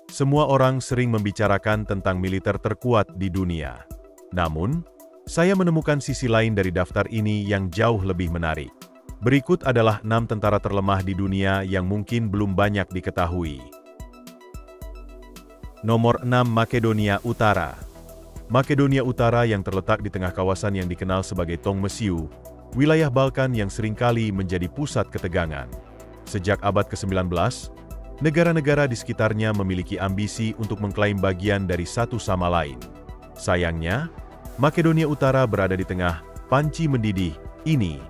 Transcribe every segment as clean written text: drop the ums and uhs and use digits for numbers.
Semua orang sering membicarakan tentang militer terkuat di dunia. Namun, saya menemukan sisi lain dari daftar ini yang jauh lebih menarik. Berikut adalah 6 tentara terlemah di dunia yang mungkin belum banyak diketahui. Nomor 6, Makedonia Utara. Makedonia Utara yang terletak di tengah kawasan yang dikenal sebagai Tong Mesiu, wilayah Balkan yang seringkali menjadi pusat ketegangan. Sejak abad ke-19, negara-negara di sekitarnya memiliki ambisi untuk mengklaim bagian dari satu sama lain. Sayangnya, Makedonia Utara berada di tengah panci mendidih ini,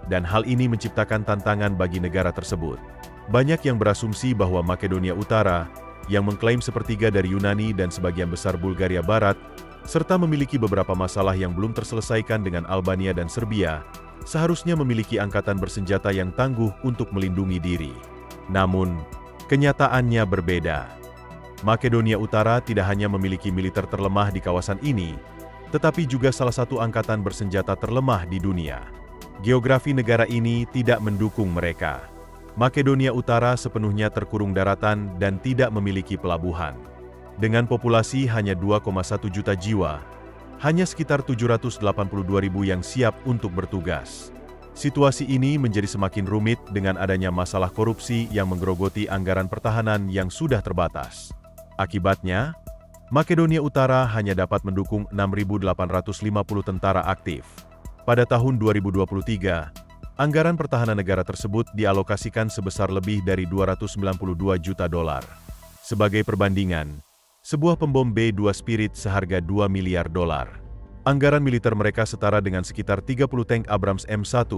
dan hal ini menciptakan tantangan bagi negara tersebut. Banyak yang berasumsi bahwa Makedonia Utara, yang mengklaim sepertiga dari Yunani dan sebagian besar Bulgaria Barat, serta memiliki beberapa masalah yang belum terselesaikan dengan Albania dan Serbia, seharusnya memiliki angkatan bersenjata yang tangguh untuk melindungi diri. Namun, kenyataannya berbeda. Makedonia Utara tidak hanya memiliki militer terlemah di kawasan ini, tetapi juga salah satu angkatan bersenjata terlemah di dunia. Geografi negara ini tidak mendukung mereka. Makedonia Utara sepenuhnya terkurung daratan dan tidak memiliki pelabuhan. Dengan populasi hanya 2,1 juta jiwa, hanya sekitar 782.000 yang siap untuk bertugas. Situasi ini menjadi semakin rumit dengan adanya masalah korupsi yang menggerogoti anggaran pertahanan yang sudah terbatas. Akibatnya, Makedonia Utara hanya dapat mendukung 6.850 tentara aktif. Pada tahun 2023, anggaran pertahanan negara tersebut dialokasikan sebesar lebih dari 292 juta dolar. Sebagai perbandingan, sebuah pembom B-2 Spirit seharga 2 miliar dolar. Anggaran militer mereka setara dengan sekitar 30 tank Abrams M1,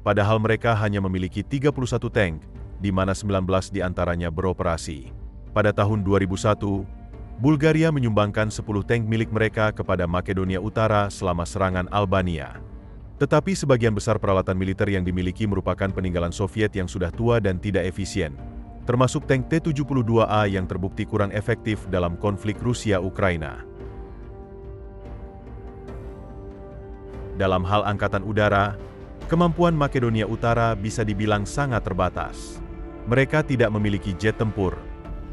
padahal mereka hanya memiliki 31 tank, di mana 19 diantaranya beroperasi. Pada tahun 2001, Bulgaria menyumbangkan 10 tank milik mereka kepada Makedonia Utara selama serangan Albania. Tetapi sebagian besar peralatan militer yang dimiliki merupakan peninggalan Soviet yang sudah tua dan tidak efisien, termasuk tank T-72A yang terbukti kurang efektif dalam konflik Rusia-Ukraina. Dalam hal angkatan udara, kemampuan Makedonia Utara bisa dibilang sangat terbatas. Mereka tidak memiliki jet tempur,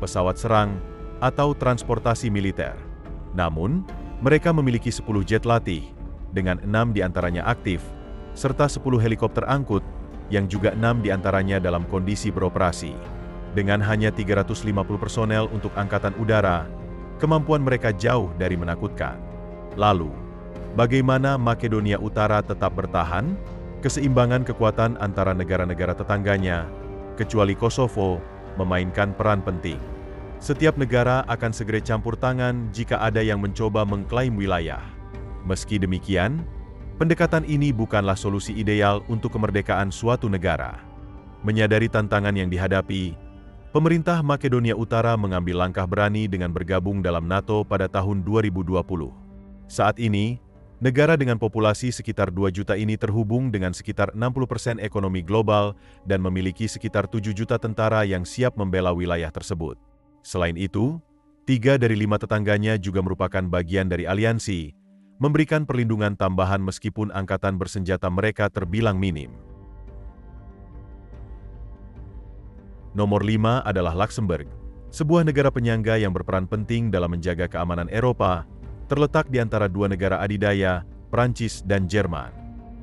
pesawat serang, atau transportasi militer. Namun, mereka memiliki 10 jet latih, dengan 6 diantaranya aktif, serta 10 helikopter angkut, yang juga 6 diantaranya dalam kondisi beroperasi. Dengan hanya 350 personel untuk angkatan udara, kemampuan mereka jauh dari menakutkan. Lalu, bagaimana Makedonia Utara tetap bertahan? Keseimbangan kekuatan antara negara-negara tetangganya, kecuali Kosovo, memainkan peran penting. Setiap negara akan segera campur tangan jika ada yang mencoba mengklaim wilayah. Meski demikian, pendekatan ini bukanlah solusi ideal untuk kemerdekaan suatu negara. Menyadari tantangan yang dihadapi, pemerintah Makedonia Utara mengambil langkah berani dengan bergabung dalam NATO pada tahun 2020. Saat ini, negara dengan populasi sekitar 2 juta ini terhubung dengan sekitar 60% ekonomi global dan memiliki sekitar 7 juta tentara yang siap membela wilayah tersebut. Selain itu, 3 dari 5 tetangganya juga merupakan bagian dari aliansi, memberikan perlindungan tambahan meskipun angkatan bersenjata mereka terbilang minim. Nomor 5 adalah Luxembourg, sebuah negara penyangga yang berperan penting dalam menjaga keamanan Eropa, terletak di antara dua negara adidaya, Prancis dan Jerman.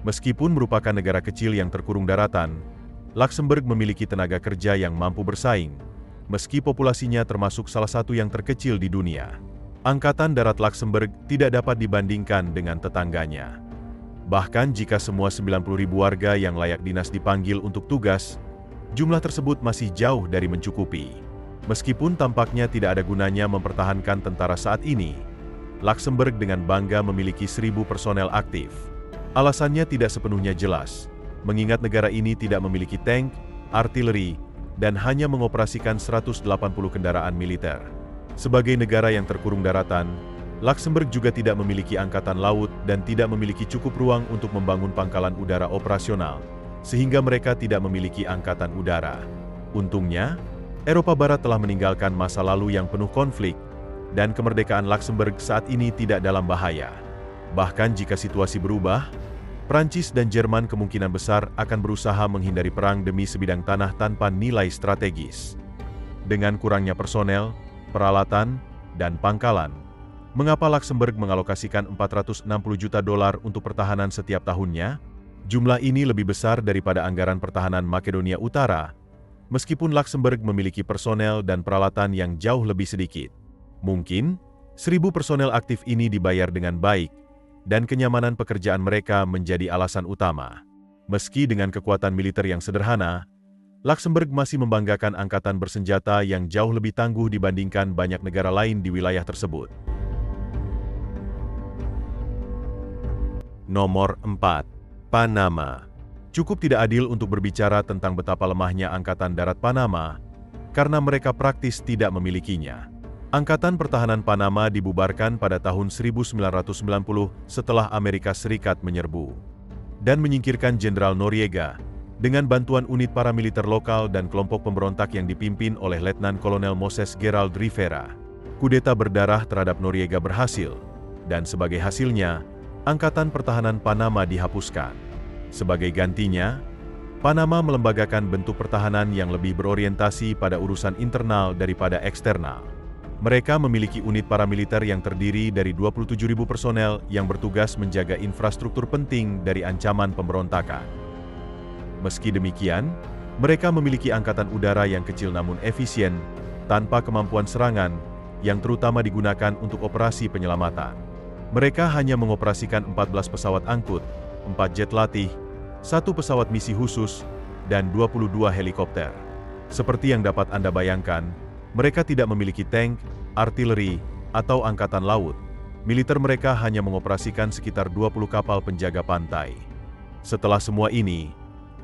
Meskipun merupakan negara kecil yang terkurung daratan, Luxembourg memiliki tenaga kerja yang mampu bersaing, meski populasinya termasuk salah satu yang terkecil di dunia. Angkatan Darat Luxembourg tidak dapat dibandingkan dengan tetangganya. Bahkan jika semua 90.000 warga yang layak dinas dipanggil untuk tugas, jumlah tersebut masih jauh dari mencukupi. Meskipun tampaknya tidak ada gunanya mempertahankan tentara saat ini, Luxembourg dengan bangga memiliki 1.000 personel aktif. Alasannya tidak sepenuhnya jelas, mengingat negara ini tidak memiliki tank, artileri, dan hanya mengoperasikan 180 kendaraan militer. Sebagai negara yang terkurung daratan, Luxembourg juga tidak memiliki angkatan laut dan tidak memiliki cukup ruang untuk membangun pangkalan udara operasional, sehingga mereka tidak memiliki angkatan udara. Untungnya, Eropa Barat telah meninggalkan masa lalu yang penuh konflik, dan kemerdekaan Luxembourg saat ini tidak dalam bahaya. Bahkan jika situasi berubah, Prancis dan Jerman kemungkinan besar akan berusaha menghindari perang demi sebidang tanah tanpa nilai strategis. Dengan kurangnya personel, peralatan, dan pangkalan. Mengapa Luxembourg mengalokasikan 460 juta dolar untuk pertahanan setiap tahunnya? Jumlah ini lebih besar daripada anggaran pertahanan Makedonia Utara, meskipun Luxembourg memiliki personel dan peralatan yang jauh lebih sedikit. Mungkin, 1.000 personel aktif ini dibayar dengan baik, dan kenyamanan pekerjaan mereka menjadi alasan utama. Meski dengan kekuatan militer yang sederhana, Luxembourg masih membanggakan angkatan bersenjata yang jauh lebih tangguh dibandingkan banyak negara lain di wilayah tersebut. Nomor 4. Panama. Cukup tidak adil untuk berbicara tentang betapa lemahnya Angkatan Darat Panama, karena mereka praktis tidak memilikinya. Angkatan Pertahanan Panama dibubarkan pada tahun 1990 setelah Amerika Serikat menyerbu dan menyingkirkan Jenderal Noriega dengan bantuan unit paramiliter lokal dan kelompok pemberontak yang dipimpin oleh Letnan Kolonel Moses Gerald Rivera. Kudeta berdarah terhadap Noriega berhasil, dan sebagai hasilnya, Angkatan Pertahanan Panama dihapuskan. Sebagai gantinya, Panama melembagakan bentuk pertahanan yang lebih berorientasi pada urusan internal daripada eksternal. Mereka memiliki unit paramiliter yang terdiri dari 27.000 personel yang bertugas menjaga infrastruktur penting dari ancaman pemberontakan. Meski demikian, mereka memiliki angkatan udara yang kecil namun efisien, tanpa kemampuan serangan, yang terutama digunakan untuk operasi penyelamatan. Mereka hanya mengoperasikan 14 pesawat angkut, 4 jet latih, 1 pesawat misi khusus, dan 22 helikopter. Seperti yang dapat Anda bayangkan, mereka tidak memiliki tank, artileri, atau angkatan laut. Militer mereka hanya mengoperasikan sekitar 20 kapal penjaga pantai. Setelah semua ini,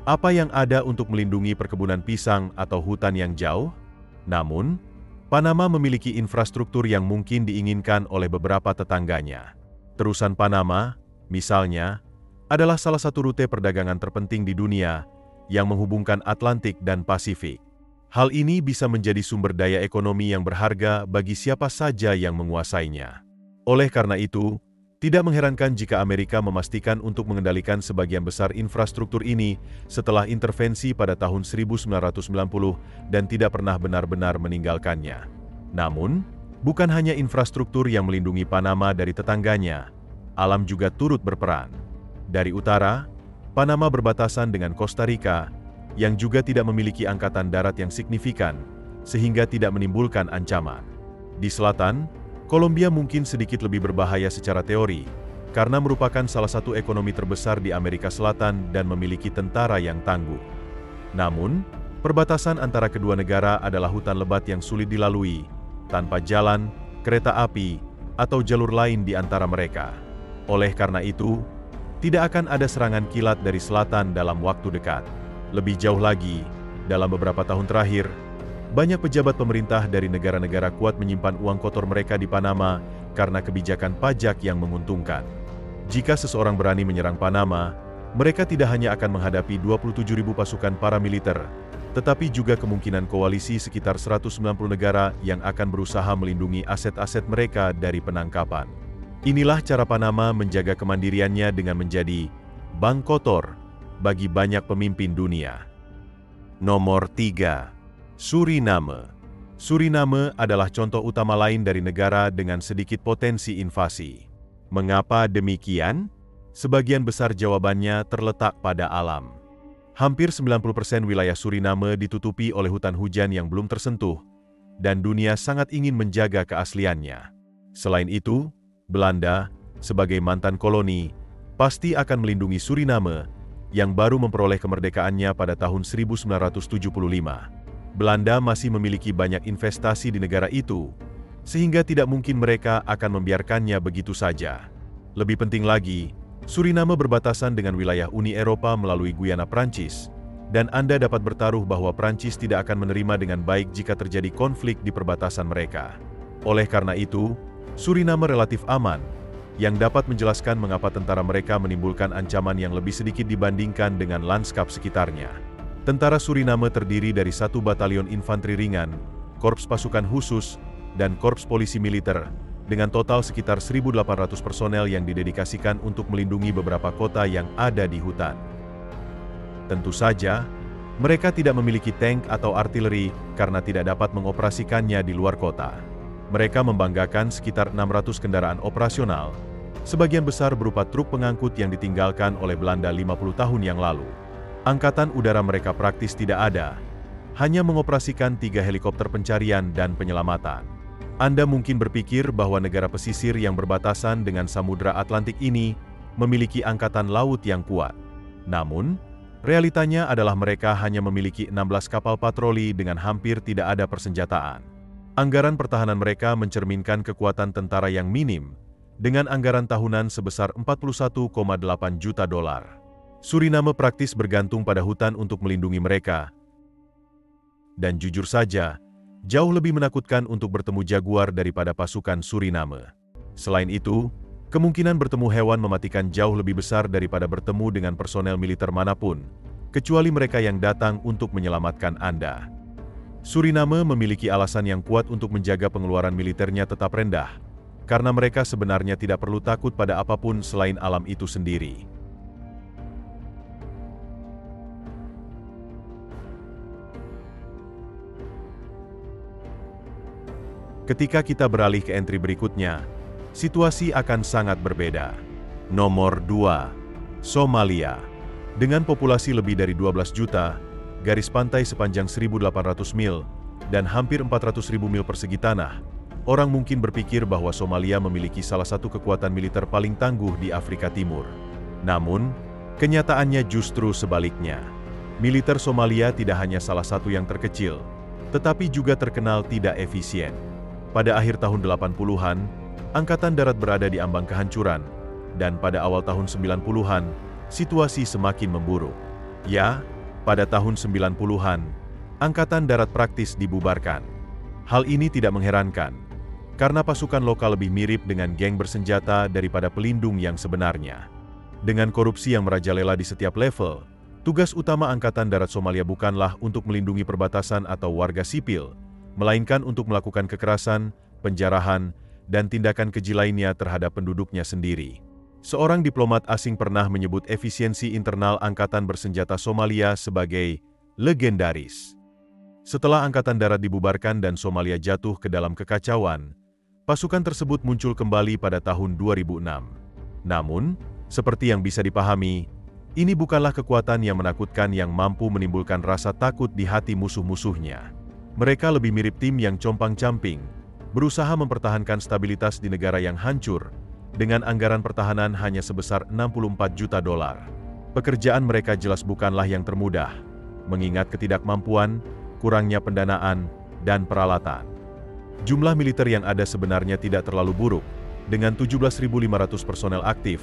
apa yang ada untuk melindungi perkebunan pisang atau hutan yang jauh? Namun, Panama memiliki infrastruktur yang mungkin diinginkan oleh beberapa tetangganya. Terusan Panama, misalnya, adalah salah satu rute perdagangan terpenting di dunia yang menghubungkan Atlantik dan Pasifik. Hal ini bisa menjadi sumber daya ekonomi yang berharga bagi siapa saja yang menguasainya. Oleh karena itu, tidak mengherankan jika Amerika memastikan untuk mengendalikan sebagian besar infrastruktur ini setelah intervensi pada tahun 1990 dan tidak pernah benar-benar meninggalkannya. Namun, bukan hanya infrastruktur yang melindungi Panama dari tetangganya, alam juga turut berperan. Dari utara, Panama berbatasan dengan Costa Rica, yang juga tidak memiliki angkatan darat yang signifikan, sehingga tidak menimbulkan ancaman. Di selatan, Kolombia mungkin sedikit lebih berbahaya secara teori, karena merupakan salah satu ekonomi terbesar di Amerika Selatan dan memiliki tentara yang tangguh. Namun, perbatasan antara kedua negara adalah hutan lebat yang sulit dilalui, tanpa jalan, kereta api, atau jalur lain di antara mereka. Oleh karena itu, tidak akan ada serangan kilat dari selatan dalam waktu dekat. Lebih jauh lagi, dalam beberapa tahun terakhir, banyak pejabat pemerintah dari negara-negara kuat menyimpan uang kotor mereka di Panama karena kebijakan pajak yang menguntungkan. Jika seseorang berani menyerang Panama, mereka tidak hanya akan menghadapi 27.000 pasukan paramiliter, tetapi juga kemungkinan koalisi sekitar 190 negara yang akan berusaha melindungi aset-aset mereka dari penangkapan. Inilah cara Panama menjaga kemandiriannya dengan menjadi bank kotor bagi banyak pemimpin dunia. Nomor 3. Suriname. Suriname adalah contoh utama lain dari negara dengan sedikit potensi invasi. Mengapa demikian? Sebagian besar jawabannya terletak pada alam. Hampir 90% wilayah Suriname ditutupi oleh hutan hujan yang belum tersentuh, dan dunia sangat ingin menjaga keasliannya. Selain itu, Belanda, sebagai mantan koloni, pasti akan melindungi Suriname, yang baru memperoleh kemerdekaannya pada tahun 1975. Belanda masih memiliki banyak investasi di negara itu, sehingga tidak mungkin mereka akan membiarkannya begitu saja. Lebih penting lagi, Suriname berbatasan dengan wilayah Uni Eropa melalui Guyana Prancis, dan Anda dapat bertaruh bahwa Prancis tidak akan menerima dengan baik jika terjadi konflik di perbatasan mereka. Oleh karena itu, Suriname relatif aman, yang dapat menjelaskan mengapa tentara mereka menimbulkan ancaman yang lebih sedikit dibandingkan dengan lanskap sekitarnya. Tentara Suriname terdiri dari 1 batalion infanteri ringan, korps pasukan khusus, dan korps polisi militer, dengan total sekitar 1.800 personel yang didedikasikan untuk melindungi beberapa kota yang ada di hutan. Tentu saja, mereka tidak memiliki tank atau artileri karena tidak dapat mengoperasikannya di luar kota. Mereka membanggakan sekitar 600 kendaraan operasional, sebagian besar berupa truk pengangkut yang ditinggalkan oleh Belanda 50 tahun yang lalu. Angkatan udara mereka praktis tidak ada, hanya mengoperasikan 3 helikopter pencarian dan penyelamatan. Anda mungkin berpikir bahwa negara pesisir yang berbatasan dengan Samudra Atlantik ini memiliki angkatan laut yang kuat. Namun, realitanya adalah mereka hanya memiliki 16 kapal patroli dengan hampir tidak ada persenjataan. Anggaran pertahanan mereka mencerminkan kekuatan tentara yang minim, dengan anggaran tahunan sebesar 41,8 juta dolar. Suriname praktis bergantung pada hutan untuk melindungi mereka. Dan jujur saja, jauh lebih menakutkan untuk bertemu jaguar daripada pasukan Suriname. Selain itu, kemungkinan bertemu hewan mematikan jauh lebih besar daripada bertemu dengan personel militer manapun, kecuali mereka yang datang untuk menyelamatkan Anda. Suriname memiliki alasan yang kuat untuk menjaga pengeluaran militernya tetap rendah, karena mereka sebenarnya tidak perlu takut pada apapun selain alam itu sendiri. Ketika kita beralih ke entry berikutnya, situasi akan sangat berbeda. Nomor 2. Somalia. Dengan populasi lebih dari 12 juta, garis pantai sepanjang 1.800 mil, dan hampir 400.000 mil persegi tanah, orang mungkin berpikir bahwa Somalia memiliki salah satu kekuatan militer paling tangguh di Afrika Timur. Namun, kenyataannya justru sebaliknya. Militer Somalia tidak hanya salah satu yang terkecil, tetapi juga terkenal tidak efisien. Pada akhir tahun 80-an, Angkatan Darat berada di ambang kehancuran, dan pada awal tahun 90-an, situasi semakin memburuk. Ya, pada tahun 90-an, Angkatan Darat praktis dibubarkan. Hal ini tidak mengherankan, karena pasukan lokal lebih mirip dengan geng bersenjata daripada pelindung yang sebenarnya. Dengan korupsi yang merajalela di setiap level, tugas utama Angkatan Darat Somalia bukanlah untuk melindungi perbatasan atau warga sipil, melainkan untuk melakukan kekerasan, penjarahan, dan tindakan keji lainnya terhadap penduduknya sendiri. Seorang diplomat asing pernah menyebut efisiensi internal Angkatan Bersenjata Somalia sebagai legendaris. Setelah Angkatan Darat dibubarkan dan Somalia jatuh ke dalam kekacauan, pasukan tersebut muncul kembali pada tahun 2006. Namun, seperti yang bisa dipahami, ini bukanlah kekuatan yang menakutkan yang mampu menimbulkan rasa takut di hati musuh-musuhnya. Mereka lebih mirip tim yang compang-camping, berusaha mempertahankan stabilitas di negara yang hancur, dengan anggaran pertahanan hanya sebesar 64 juta dolar. Pekerjaan mereka jelas bukanlah yang termudah, mengingat ketidakmampuan, kurangnya pendanaan, dan peralatan. Jumlah militer yang ada sebenarnya tidak terlalu buruk, dengan 17.500 personel aktif,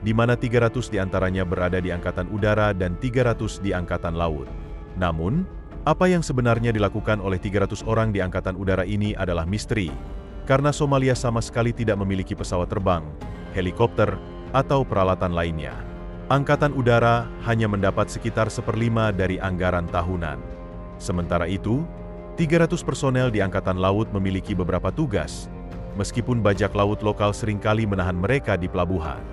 di mana 300 diantaranya berada di Angkatan Udara dan 300 di Angkatan Laut. Namun, apa yang sebenarnya dilakukan oleh 300 orang di Angkatan Udara ini adalah misteri, karena Somalia sama sekali tidak memiliki pesawat terbang, helikopter, atau peralatan lainnya. Angkatan Udara hanya mendapat sekitar 1/5 dari anggaran tahunan. Sementara itu, 300 personel di Angkatan Laut memiliki beberapa tugas, meskipun bajak laut lokal seringkali menahan mereka di pelabuhan.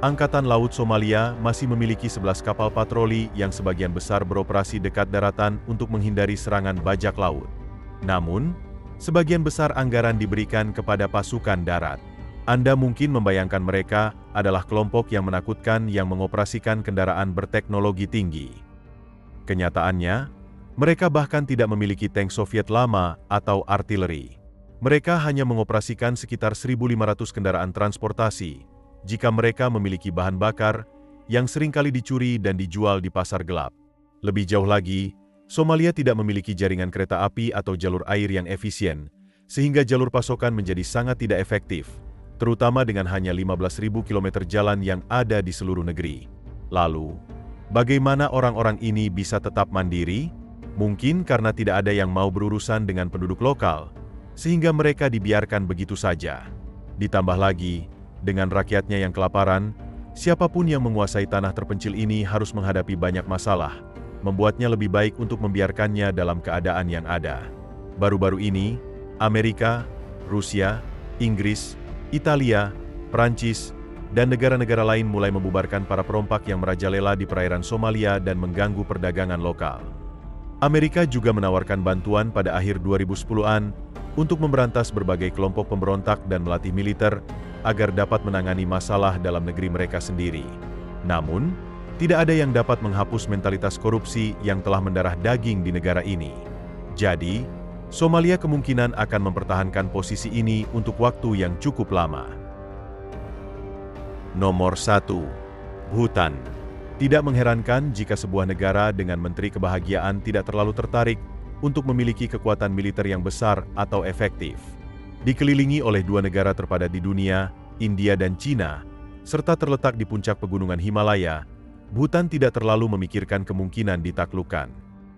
Angkatan Laut Somalia masih memiliki 11 kapal patroli yang sebagian besar beroperasi dekat daratan untuk menghindari serangan bajak laut. Namun, sebagian besar anggaran diberikan kepada pasukan darat. Anda mungkin membayangkan mereka adalah kelompok yang menakutkan yang mengoperasikan kendaraan berteknologi tinggi. Kenyataannya, mereka bahkan tidak memiliki tank Soviet lama atau artileri. Mereka hanya mengoperasikan sekitar 1.500 kendaraan transportasi, jika mereka memiliki bahan bakar yang seringkali dicuri dan dijual di pasar gelap. Lebih jauh lagi, Somalia tidak memiliki jaringan kereta api atau jalur air yang efisien, sehingga jalur pasokan menjadi sangat tidak efektif, terutama dengan hanya 15.000 km jalan yang ada di seluruh negeri. Lalu, bagaimana orang-orang ini bisa tetap mandiri? Mungkin karena tidak ada yang mau berurusan dengan penduduk lokal, sehingga mereka dibiarkan begitu saja. Ditambah lagi, dengan rakyatnya yang kelaparan, siapapun yang menguasai tanah terpencil ini harus menghadapi banyak masalah, membuatnya lebih baik untuk membiarkannya dalam keadaan yang ada. Baru-baru ini, Amerika, Rusia, Inggris, Italia, Prancis, dan negara-negara lain mulai membubarkan para perompak yang merajalela di perairan Somalia dan mengganggu perdagangan lokal. Amerika juga menawarkan bantuan pada akhir 2010-an untuk memberantas berbagai kelompok pemberontak dan melatih militer agar dapat menangani masalah dalam negeri mereka sendiri. Namun, tidak ada yang dapat menghapus mentalitas korupsi yang telah mendarah daging di negara ini. Jadi, Somalia kemungkinan akan mempertahankan posisi ini untuk waktu yang cukup lama. Nomor 1. Bhutan. Tidak mengherankan jika sebuah negara dengan menteri kebahagiaan tidak terlalu tertarik untuk memiliki kekuatan militer yang besar atau efektif. Dikelilingi oleh dua negara terpadat di dunia, India dan Cina, serta terletak di puncak pegunungan Himalaya, Bhutan tidak terlalu memikirkan kemungkinan ditaklukkan.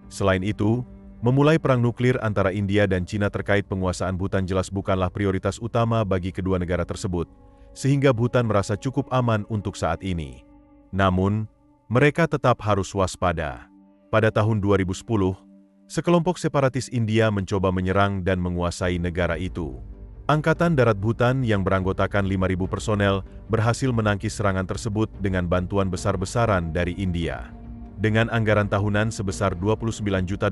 Selain itu, memulai perang nuklir antara India dan Cina terkait penguasaan Bhutan jelas bukanlah prioritas utama bagi kedua negara tersebut, sehingga Bhutan merasa cukup aman untuk saat ini. Namun, mereka tetap harus waspada. Pada tahun 2010, sekelompok separatis India mencoba menyerang dan menguasai negara itu. Angkatan Darat Bhutan yang beranggotakan 5.000 personel berhasil menangkis serangan tersebut dengan bantuan besar-besaran dari India. Dengan anggaran tahunan sebesar $29 juta,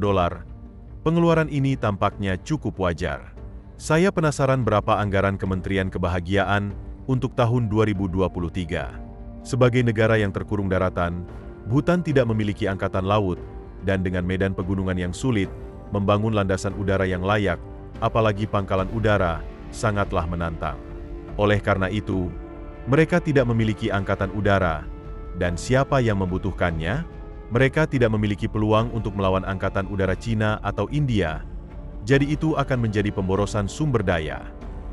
pengeluaran ini tampaknya cukup wajar. Saya penasaran berapa anggaran Kementerian Kebahagiaan untuk tahun 2023. Sebagai negara yang terkurung daratan, Bhutan tidak memiliki angkatan laut, dan dengan medan pegunungan yang sulit, membangun landasan udara yang layak, apalagi pangkalan udara, sangatlah menantang. Oleh karena itu, mereka tidak memiliki angkatan udara, dan siapa yang membutuhkannya? Mereka tidak memiliki peluang untuk melawan angkatan udara Cina atau India, jadi itu akan menjadi pemborosan sumber daya.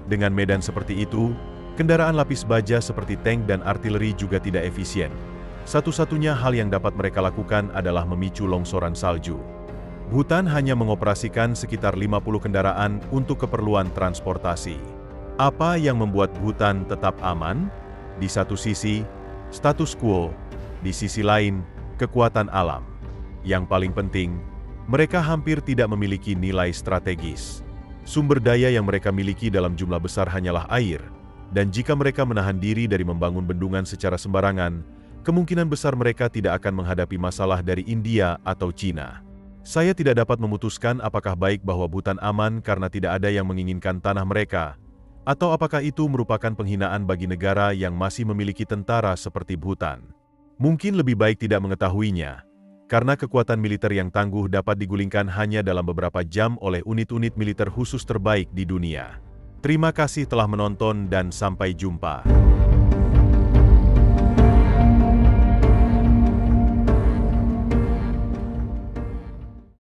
Dengan medan seperti itu, kendaraan lapis baja seperti tank dan artileri juga tidak efisien. Satu-satunya hal yang dapat mereka lakukan adalah memicu longsoran salju. Bhutan hanya mengoperasikan sekitar 50 kendaraan untuk keperluan transportasi. Apa yang membuat Bhutan tetap aman? Di satu sisi, status quo. Di sisi lain, kekuatan alam. Yang paling penting, mereka hampir tidak memiliki nilai strategis. Sumber daya yang mereka miliki dalam jumlah besar hanyalah air, dan jika mereka menahan diri dari membangun bendungan secara sembarangan, kemungkinan besar mereka tidak akan menghadapi masalah dari India atau Cina. Saya tidak dapat memutuskan apakah baik bahwa Bhutan aman karena tidak ada yang menginginkan tanah mereka, atau apakah itu merupakan penghinaan bagi negara yang masih memiliki tentara seperti Bhutan. Mungkin lebih baik tidak mengetahuinya, karena kekuatan militer yang tangguh dapat digulingkan hanya dalam beberapa jam oleh unit-unit militer khusus terbaik di dunia. Terima kasih telah menonton dan sampai jumpa.